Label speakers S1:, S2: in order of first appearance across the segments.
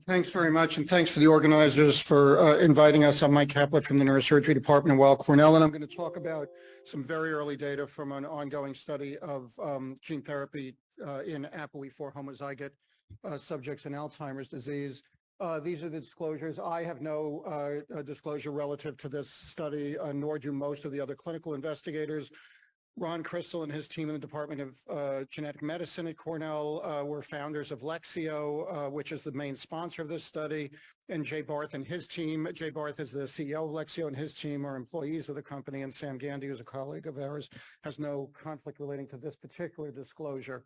S1: Thanks very much, and thanks for the organizers for inviting us. I'm Mike Caplet from the Neurosurgery Department at Weill Cornell, and I'm going to talk about some very early data from an ongoing study of gene therapy in APOE4 homozygote subjects in Alzheimer's disease. These are the disclosures. I have no disclosure relative to this study, nor do most of the other clinical investigators. Ron Crystal and his team in the Department of Genetic Medicine at Cornell were founders of Lexeo, which is the main sponsor of this study, and Jay Barth and his team. Jay Barth is the CEO of Lexeo, and his team are employees of the company, and Sam Gandy, who's a colleague of ours, has no conflict relating to this particular disclosure.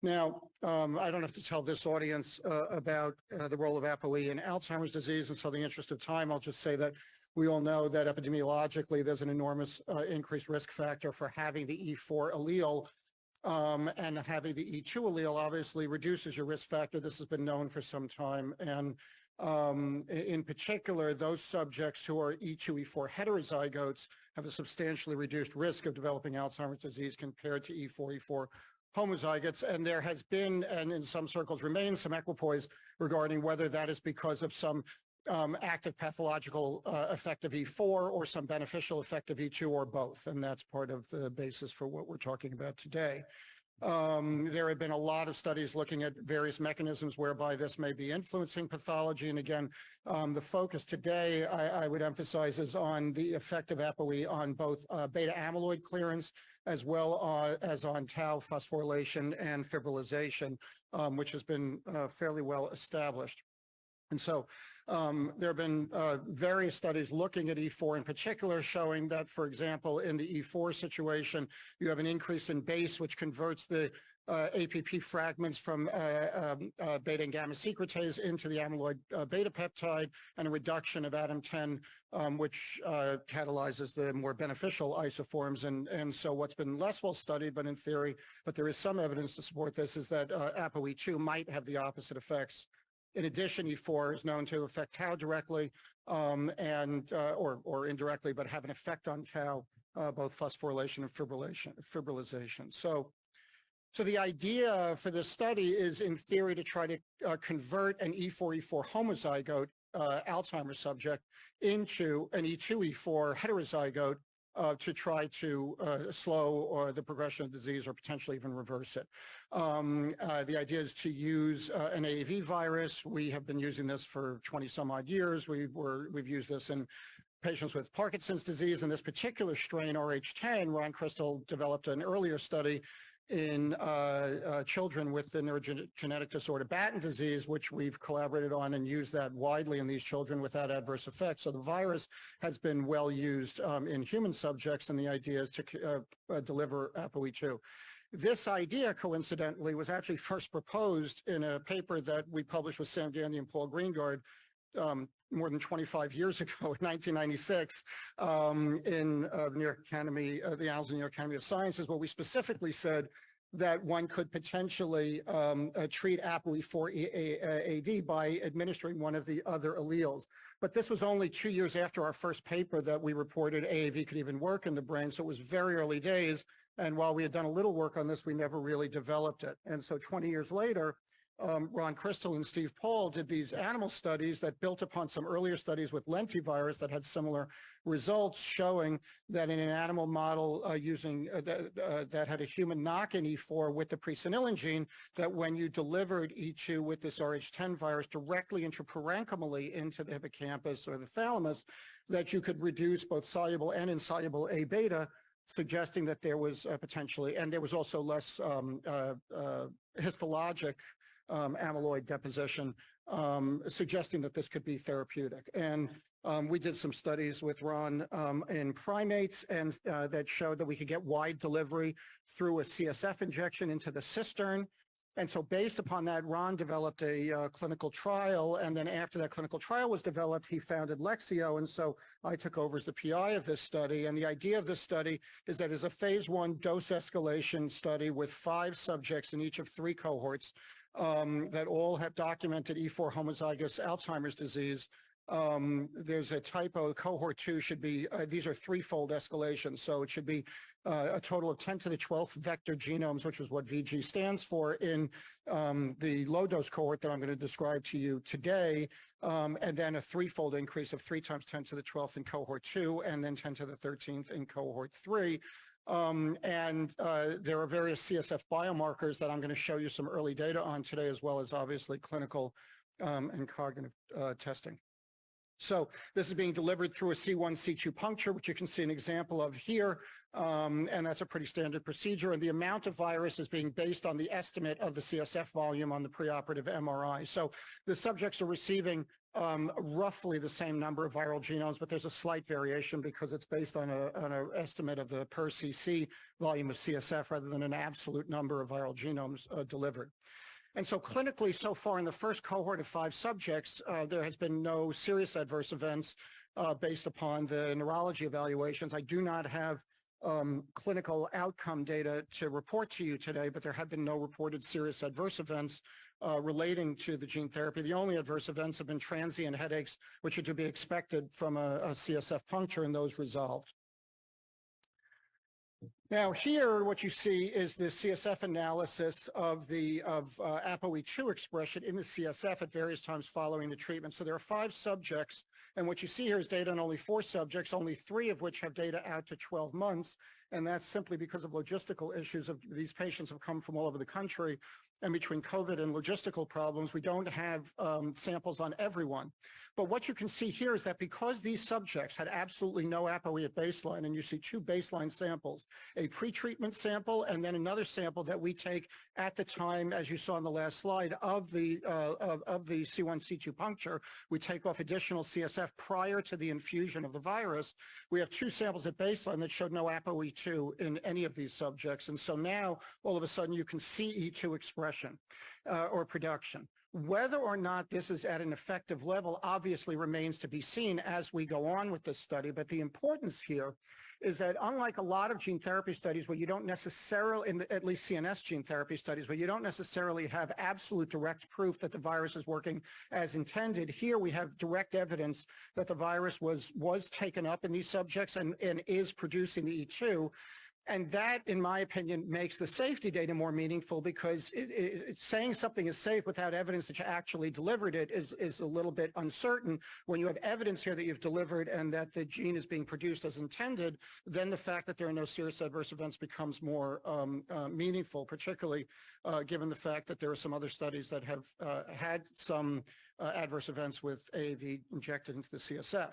S1: Now, I don't have to tell this audience about the role of APOE in Alzheimer's disease, and so in the interest of time, I'll just say that we all know that epidemiologically there's an enormous increased risk factor for having the E4 allele, and having the E2 allele obviously reduces your risk factor. This has been known for some time, and in particular, those subjects who are E2, E4 heterozygotes have a substantially reduced risk of developing Alzheimer's disease compared to E4, E4 homozygotes, and there has been, and in some circles remains, some equipoise regarding whether that is because of some active pathological effect of E4 or some beneficial effect of E2 or both, and that's part of the basis for what we're talking about today. There have been a lot of studies looking at various mechanisms whereby this may be influencing pathology, and again, the focus today, I would emphasize, is on the effect of APOE on both beta amyloid clearance as well as on tau phosphorylation and fibrillation, which has been fairly well established. And so there have been various studies looking at E4 in particular, showing that, for example, in the E4 situation, you have an increase in base, which converts the APP fragments from beta and gamma secretase into the amyloid beta peptide, and a reduction of ADAM10, which catalyzes the more beneficial isoforms. And so what's been less well studied, but in theory, but there is some evidence to support this, is that APOE2 might have the opposite effects. In addition, E4 is known to affect tau directly or indirectly, but have an effect on tau, both phosphorylation and fibrillation. So the idea for this study is, in theory, to try to convert an E4, E4 homozygote Alzheimer's subject into an E2, E4 heterozygote to try to slow the progression of disease or potentially even reverse it. The idea is to use an AAV virus. We have been using this for 20 some odd years. We've used this in patients with Parkinson's disease. In this particular strain, RH10, Ron Crystal developed an earlier study in children with the neurogenetic disorder Batten disease, which we've collaborated on and used that widely in these children without adverse effects. So the virus has been well used in human subjects, and the idea is to deliver APOE2. This idea, coincidentally, was actually first proposed in a paper that we published with Sam Gandy and Paul Greengard more than 25 years ago, in 1996, in the New York Academy, the Annals of the New York Academy of Sciences, where we specifically said that one could potentially treat APOE4 AD by administering one of the other alleles. But this was only 2 years after our first paper that we reported AAV could even work in the brain, so it was very early days. And while we had done a little work on this, we never really developed it. And so 20 years later, Ron Crystal and Steve Paul did these animal studies that built upon some earlier studies with lentivirus that had similar results, showing that in an animal model that had a human knock-in E4 with the presenilin gene, that when you delivered E2 with this RH10 virus directly intraparenchymally into the hippocampus or the thalamus, that you could reduce both soluble and insoluble A beta, suggesting that there was potentially, and there was also less histologic amyloid deposition, suggesting that this could be therapeutic. And we did some studies with Ron in primates, and that showed that we could get wide delivery through a CSF injection into the cistern. And so based upon that, Ron developed a clinical trial, and then after that clinical trial was developed, he founded Lexeo, and so I took over as the PI of this study. And the idea of this study is that it's a phase 1 dose escalation study with 5 subjects in each of 3 cohorts that all have documented E4 homozygous Alzheimer's disease. There's a typo. Cohort 2 should be, these are threefold escalations. So it should be a total of 10 to the 12th vector genomes, which is what VG stands for in the low dose cohort that I'm going to describe to you today. And then a threefold increase of 3 times 10 to the 12th in cohort 2, and then 10 to the 13th in cohort 3. There are various CSF biomarkers that I'm going to show you some early data on today, as well as obviously clinical and cognitive testing. So this is being delivered through a C1, C2 puncture, which you can see an example of here, and that's a pretty standard procedure. And the amount of virus is being based on the estimate of the CSF volume on the preoperative MRI. So the subjects are receiving roughly the same number of viral genomes, but there's a slight variation because it's based on an estimate of the per cc volume of CSF rather than an absolute number of viral genomes delivered. And so clinically, so far in the first cohort of 5 subjects, there has been no serious adverse events based upon the neurology evaluations. I do not have clinical outcome data to report to you today, but there have been no reported serious adverse events relating to the gene therapy. The only adverse events have been transient headaches, which are to be expected from a CSF puncture, and those resolved. Now here, what you see is the CSF analysis of the APOE4 expression in the CSF at various times following the treatment. So there are 5 subjects, and what you see here is data on only 4 subjects, only 3 of which have data out to 12 months, and that's simply because of logistical issues. These patients have come from all over the country, and between COVID and logistical problems, we don't have samples on everyone. But what you can see here is that because these subjects had absolutely no APOE at baseline, and you see 2 baseline samples, a pretreatment sample and then another sample that we take at the time, as you saw on the last slide, of the C1, C2 puncture, we take off additional CSF prior to the infusion of the virus. We have 2 samples at baseline that showed no APOE2 in any of these subjects. And so now, all of a sudden, you can see E2 expression or production. Whether or not this is at an effective level obviously remains to be seen as we go on with this study, but the importance here is that unlike a lot of gene therapy studies where you don't necessarily, at least CNS gene therapy studies, where you don't necessarily have absolute direct proof that the virus is working as intended, here we have direct evidence that the virus was taken up in these subjects and is producing the E2. And that, in my opinion, makes the safety data more meaningful, because saying something is safe without evidence that you actually delivered it is a little bit uncertain. When you have evidence here that you've delivered and that the gene is being produced as intended, then the fact that there are no serious adverse events becomes more meaningful, particularly given the fact that there are some other studies that have had some adverse events with AAV injected into the CSF.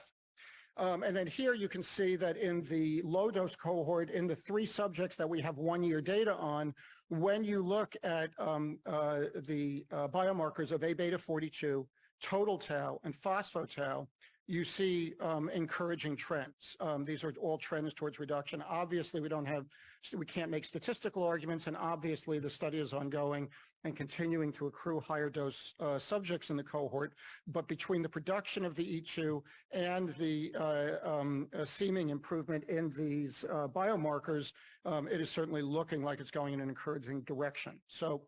S1: And then here you can see that in the low dose cohort, in the 3 subjects that we have 1-year data on, when you look at the biomarkers of A-beta-42, total tau, and phospho-tau, you see encouraging trends. These are all trends towards reduction. Obviously, we can't make statistical arguments, and obviously the study is ongoing and continuing to accrue higher dose subjects in the cohort. But between the production of the E2 and the seeming improvement in these biomarkers, it is certainly looking like it's going in an encouraging direction. So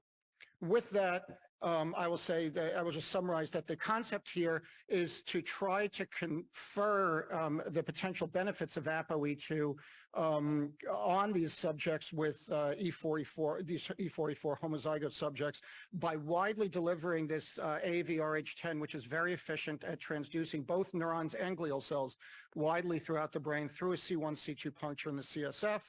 S1: with that, I will say that I will just summarize that the concept here is to try to confer the potential benefits of APOE2 on these subjects with E4, these E4 homozygote subjects, by widely delivering this AAVrh10, which is very efficient at transducing both neurons and glial cells widely throughout the brain through a C1, C2 puncture in the CSF.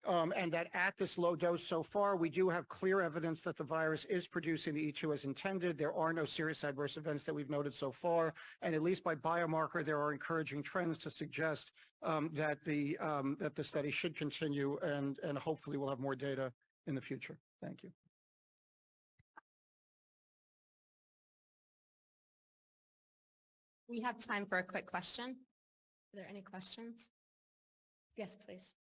S1: And that at this low dose so far, we do have clear evidence that the virus is producing the E2 as intended. There are no serious adverse events that we've noted so far, and at least by biomarker, there are encouraging trends to suggest that the study should continue, and hopefully we'll have more data in the future. Thank you.
S2: We have time for a quick question. Are there any questions? Yes, please.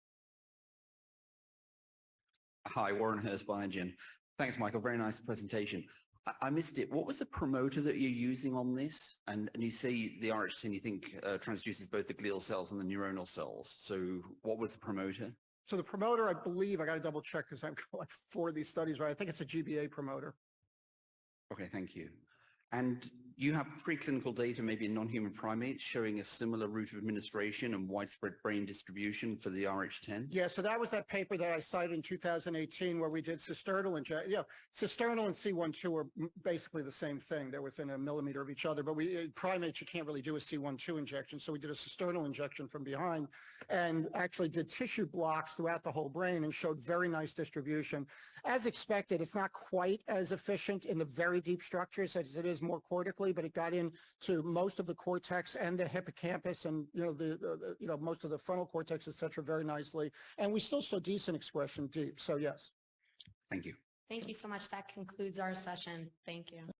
S3: Hi, Warren Hurst, Biogen. Thanks, Michael. Very nice presentation. I missed it. What was the promoter that you're using on this? And you say the RH10, you think transduces both the glial cells and the neuronal cells. So what was the promoter?
S1: So the promoter, I believe, I got to double check because I've got like 4 of these studies, right? I think it's a GBA promoter.
S3: Okay, thank you. And you have preclinical data, maybe in non-human primates, showing a similar route of administration and widespread brain distribution for the RH10?
S1: Yeah, so that was that paper that I cited in 2018 where we did cisternal injection. Yeah, cisternal and C12 are basically the same thing. They're within a millimeter of each other, but primates, you can't really do a C12 injection. So we did a cisternal injection from behind and actually did tissue blocks throughout the whole brain and showed very nice distribution. As expected, it's not quite as efficient in the very deep structures as it is more cortically, but it got into most of the cortex and the hippocampus and, most of the frontal cortex, et cetera, very nicely. And we still saw decent expression deep. So yes.
S3: Thank you.
S2: Thank you so much. That concludes our session. Thank you.